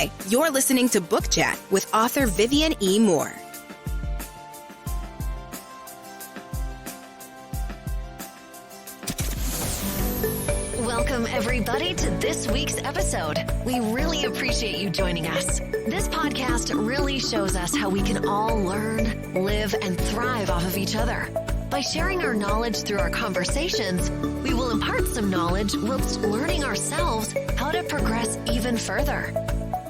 Hi, you're listening to Book Chat with author Vivian E. Moore. Welcome, everybody, to this week's episode. We really appreciate you joining us. This podcast really shows us how we can all learn, live, and thrive off of each other. By sharing our knowledge through our conversations, we will impart some knowledge whilst learning ourselves how to progress even further.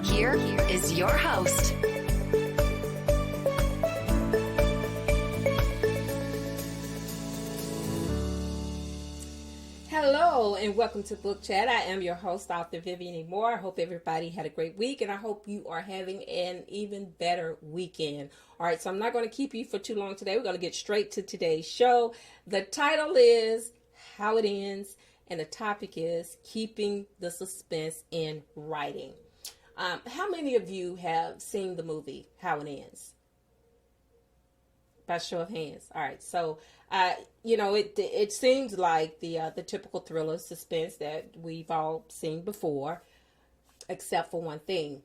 Here is your host. Hello and welcome to Book Chat. I am your host, author Vivian E. Moore. I hope everybody had a great week and I hope you are having an even better weekend. All right, so I'm not going to keep you for too long today. We're going to get straight to today's show. The title is How It Ends and the topic is Keeping the Suspense in Writing. How many of you have seen the movie How It Ends? By show of hands. All right, so it seems like the typical thriller suspense that we've all seen before, except for one thing.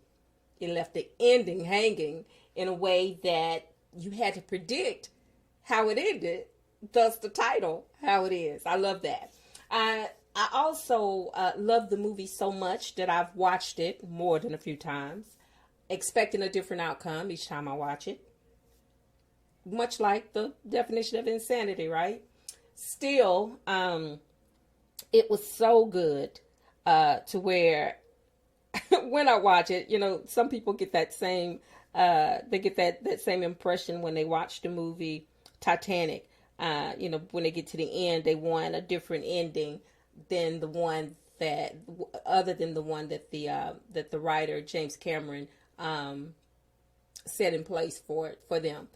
It left the ending hanging in a way that you had to predict how it ended, thus the title, How It Is. I love that. I also love the movie so much that I've watched it more than a few times, expecting a different outcome each time I watch it. Much like the definition of insanity, right? Still, it was so good to where when I watch it, some people get that same that same impression when they watch the movie Titanic. When they get to the end, they want a different ending than the one that the writer James Cameron set in place for them.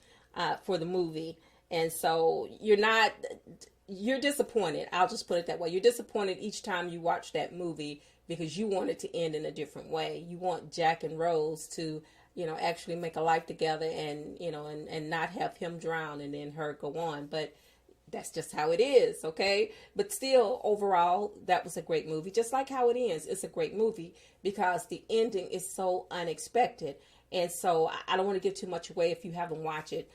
For the movie. And so you're disappointed. I'll just put it that way. You're disappointed each time you watch that movie because you want it to end in a different way. You want Jack and Rose to, actually make a life together and not have him drown and then her go on. But that's just how it is, okay? But still, overall, that was a great movie. Just like How It Ends, it's a great movie because the ending is so unexpected. And so I don't want to give too much away if you haven't watched it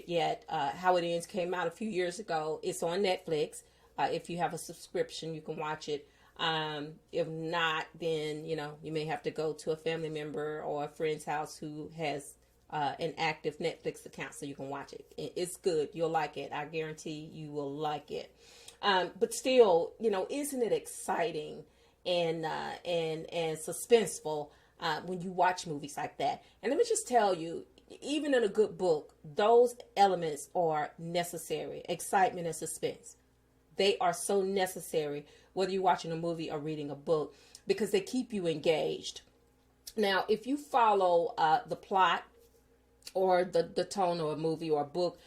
yet. How It Ends came out a few years ago. It's on Netflix. If you have a subscription, you can watch it. If not, then, you may have to go to a family member or a friend's house who has an active Netflix account so you can watch it. It's good. You'll like it. I guarantee you will like it. But still, isn't it exciting and suspenseful when you watch movies like that? And let me just tell you, even in a good book, those elements are necessary. Excitement and suspense. They are so necessary, whether you're watching a movie or reading a book, because they keep you engaged. Now, if you follow the plot or the tone of a movie or a book,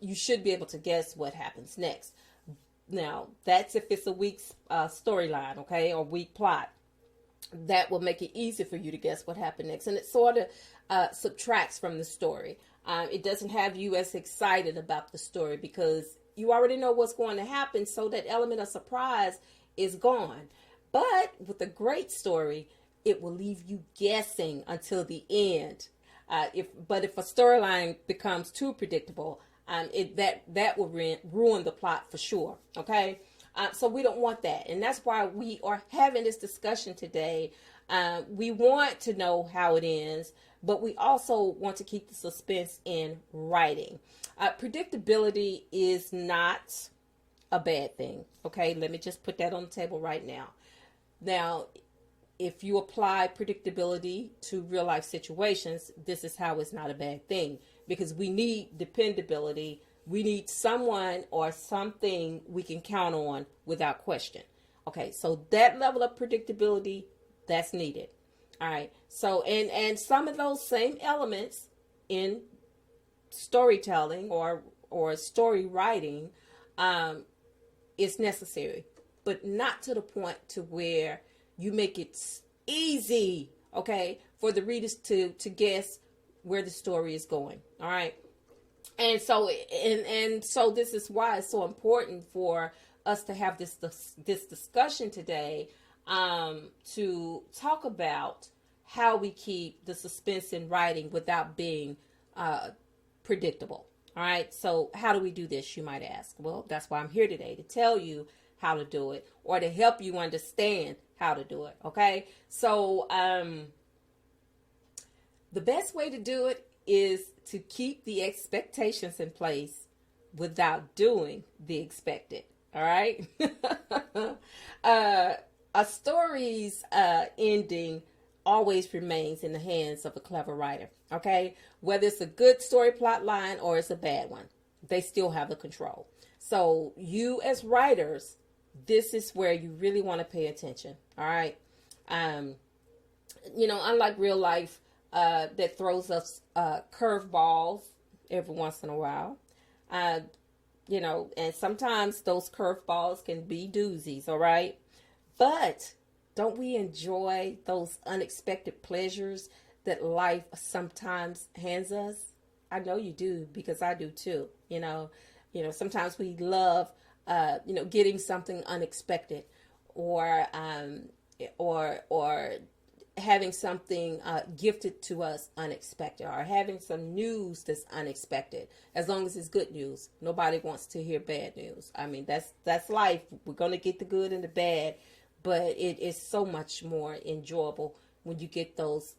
you should be able to guess what happens next. Now, that's if it's a weak storyline, okay, or weak plot. That will make it easy for you to guess what happened next. And it sort of subtracts from the story. It doesn't have you as excited about the story because you already know what's going to happen. So that element of surprise is gone. But with a great story, it will leave you guessing until the end. If a storyline becomes too predictable, that will ruin the plot for sure. Okay. So we don't want that. And that's why we are having this discussion today. We want to know how it ends, but we also want to keep the suspense in writing. Predictability is not a bad thing. Okay, let me just put that on the table right now. Now, if you apply predictability to real life situations, this is how it's not a bad thing, because we need dependability. We need someone or something we can count on without question. Okay, so that level of predictability, that's needed. All right, so and some of those same elements in storytelling or story writing is necessary, but not to the point to where you make it easy, okay, for the readers to guess where the story is going. All right. And so this is why it's so important for us to have this discussion today, to talk about how we keep the suspense in writing without being predictable. All right. So how do we do this, you might ask? Well, that's why I'm here today, to tell you how to do it, or to help you understand how to do it. Okay. So the best way to do it is to keep the expectations in place without doing the expected. All right. A story's ending always remains in the hands of a clever writer. Okay, whether it's a good story plot line or it's a bad one, they still have the control. So you as writers, this is where you really want to pay attention. All right. Unlike real life, that throws us curveballs every once in a while. And sometimes those curveballs can be doozies. All right. But don't we enjoy those unexpected pleasures that life sometimes hands us? I know you do, because I do too. Sometimes we love, getting something unexpected, or having something gifted to us unexpected, or having some news that's unexpected. As long as it's good news, nobody wants to hear bad news. I mean, that's life. We're gonna get the good and the bad. But it is so much more enjoyable when you get those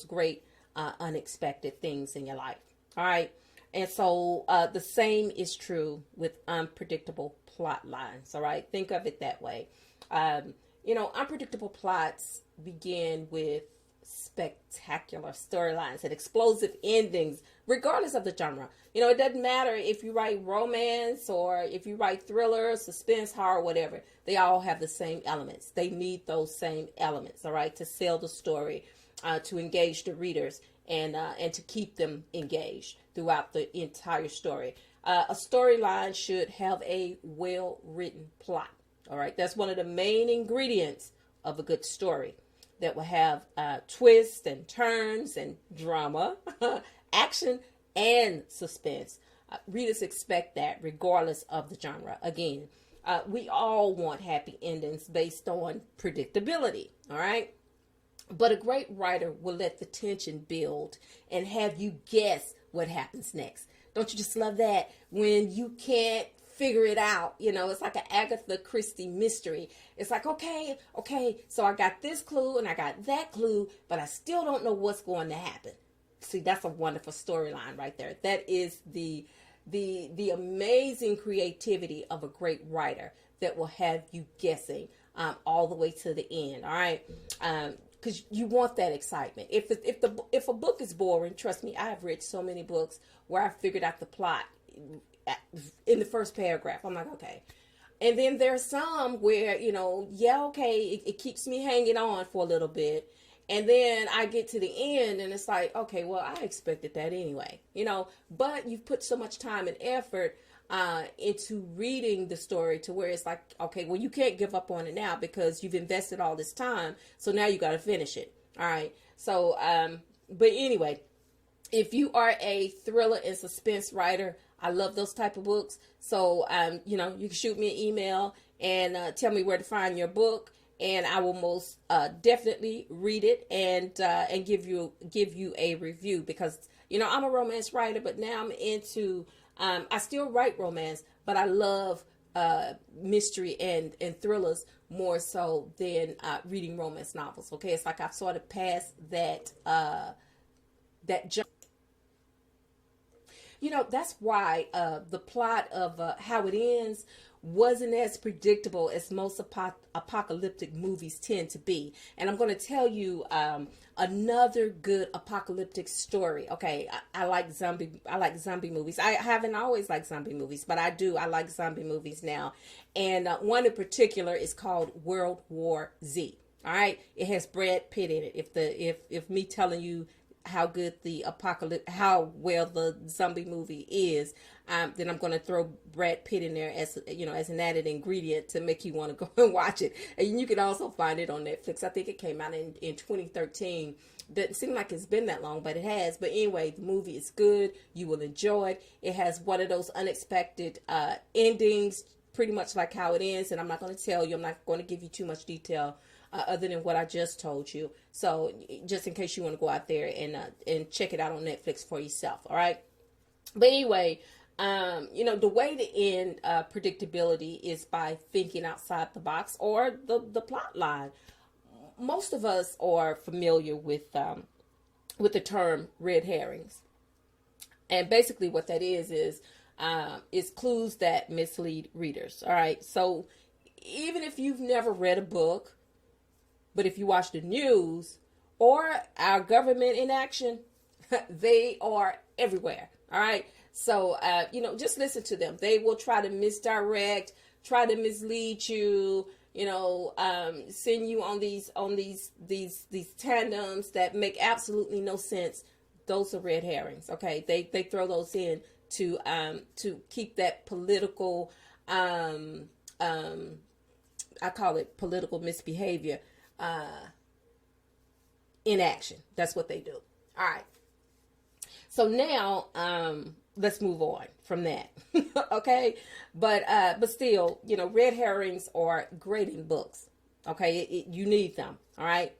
great unexpected things in your life. All right. And so the same is true with unpredictable plot lines. All right. Think of it that way. Unpredictable plots begin with spectacular storylines and explosive endings, regardless of the genre. It doesn't matter if you write romance or if you write thriller, suspense, horror, whatever. They all have the same elements. They need those same elements, all right, to sell the story, to engage the readers, and to keep them engaged throughout the entire story. A storyline should have a well-written plot, all right? That's one of the main ingredients of a good story, that will have twists and turns and drama, action, and suspense. Readers expect that regardless of the genre. Again, we all want happy endings based on predictability, all right? But a great writer will let the tension build and have you guess what happens next. Don't you just love that? When you can't figure it out, it's like an Agatha Christie mystery. It's like, okay, so I got this clue and I got that clue, but I still don't know what's going to happen. See, that's a wonderful storyline right there. That is the amazing creativity of a great writer that will have you guessing all the way to the end. All right, because you want that excitement. If a book is boring, trust me, I have read so many books where I figured out the plot in the first paragraph. I'm like, okay. And then there's some where, it keeps me hanging on for a little bit. And then I get to the end and it's like, okay, well, I expected that anyway, but you've put so much time and effort into reading the story to where it's like, okay, well, you can't give up on it now because you've invested all this time. So now you got to finish it. All right. So, but anyway, if you are a thriller and suspense writer, I love those type of books. So, you can shoot me an email and tell me where to find your book, and I will most definitely read it and give you a review, because I'm a romance writer, but now I'm into I still write romance, but I love mystery and thrillers more so than reading romance novels. Okay, it's like I've sort of passed that jump. That's why the plot of How It Ends wasn't as predictable as most apocalyptic movies tend to be. And I'm going to tell you another good apocalyptic story. Okay, I like zombie movies. I haven't always liked zombie movies, but I like zombie movies now. And one in particular is called World War Z. All right, it has Brad Pitt in it. If me telling you how good how well the zombie movie is, then I'm going to throw Brad Pitt in there as an added ingredient to make you want to go and watch it. And you can also find it on Netflix. I think it came out in 2013. Doesn't seem like it's been that long, but it has. But anyway, the movie is good. You will enjoy it. It has one of those unexpected endings, pretty much like How It Ends. And I'm not going to tell you. I'm not going to give you too much detail other than what I just told you. So just in case you want to go out there and check it out on Netflix for yourself. All right. But anyway, the way to end predictability is by thinking outside the box or the plot line. Most of us are familiar with the term red herrings, and basically what that is clues that mislead readers. All right, so even if you've never read a book, but if you watch the news or our government in action, they are everywhere. All right. So, just listen to them. They will try to misdirect, try to mislead you, send you on these tandems that make absolutely no sense. Those are red herrings. Okay. They throw those in to keep that political, I call it political misbehavior, in action. That's what they do. All right. So now, let's move on from that. Okay. But still, red herrings are great in books. Okay. You need them. All right.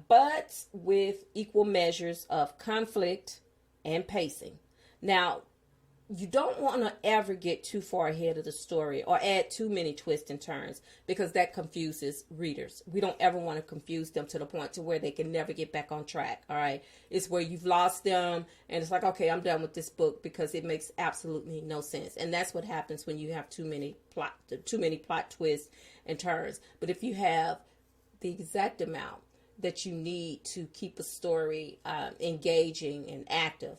But with equal measures of conflict and pacing. Now, you don't want to ever get too far ahead of the story or add too many twists and turns, because that confuses readers. We don't ever want to confuse them to the point to where they can never get back on track. All right. It's where you've lost them and it's like, okay, I'm done with this book because it makes absolutely no sense. And that's what happens when you have too many plot twists and turns. But if you have the exact amount that you need to keep a story engaging and active,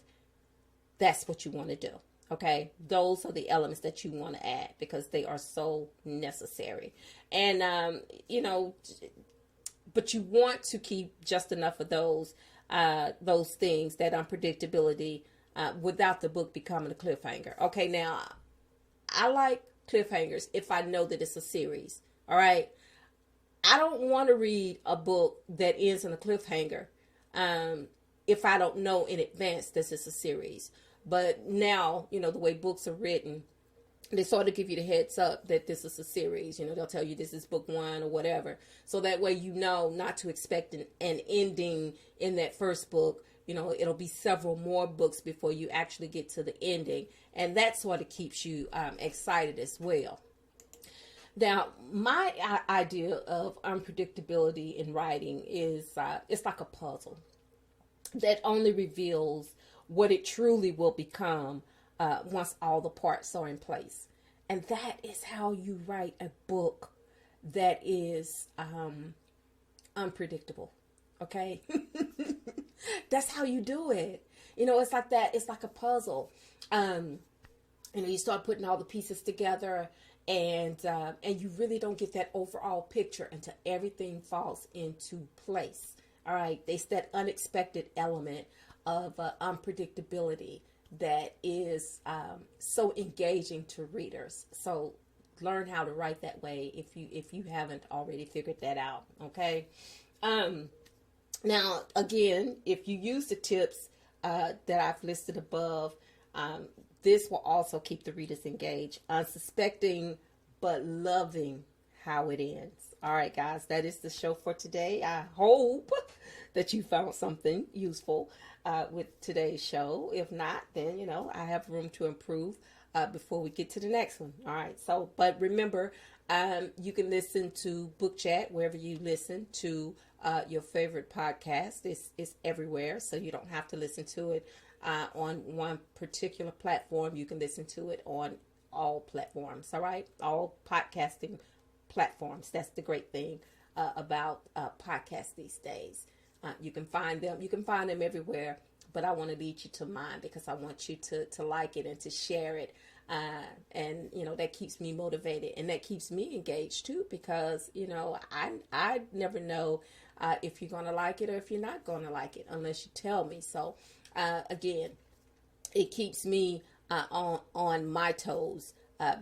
that's what you want to do. Okay, those are the elements that you want to add because they are so necessary. And, but you want to keep just enough of those things, that unpredictability, without the book becoming a cliffhanger. Okay, now, I like cliffhangers if I know that it's a series. All right, I don't want to read a book that ends in a cliffhanger if I don't know in advance this is a series. But now, the way books are written, they sort of give you the heads up that this is a series. They'll tell you this is book 1 or whatever. So that way you know not to expect an ending in that first book. It'll be several more books before you actually get to the ending. And that sort of keeps you excited as well. Now, my idea of unpredictability in writing is it's like a puzzle that only reveals what it truly will become once all the parts are in place. And that is how you write a book that is unpredictable. Okay? That's how you do it. It's like that. It's like a puzzle. You start putting all the pieces together, and you really don't get that overall picture until everything falls into place. All right? It's that unexpected element of unpredictability that is so engaging to readers. So learn how to write that way if you haven't already figured that out. Okay. Now again, if you use the tips that I've listed above, this will also keep the readers engaged, unsuspecting but loving how it ends. All right, guys, that is the show for today. I hope that you found something useful with today's show. If not, then, I have room to improve before we get to the next one. All right. So, but remember, you can listen to Book Chat wherever you listen to your favorite podcast. It's everywhere. So you don't have to listen to it on one particular platform. You can listen to it on all platforms. All right. All podcasting platforms. That's the great thing about podcasts these days. You can find them. You can find them everywhere. But I want to lead you to mine because I want you to like it and to share it. And that keeps me motivated and that keeps me engaged too, because I never know if you're gonna like it or if you're not gonna like it unless you tell me. So again, it keeps me on my toes,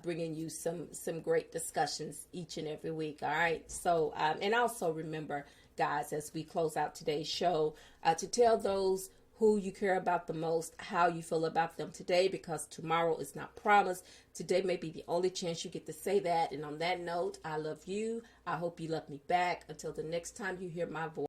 bringing you some great discussions each and every week. All right. So and also remember, guys, as we close out today's show, to tell those who you care about the most, how you feel about them today, because tomorrow is not promised. Today may be the only chance you get to say that. And on that note, I love you. I hope you love me back. Until the next time you hear my voice.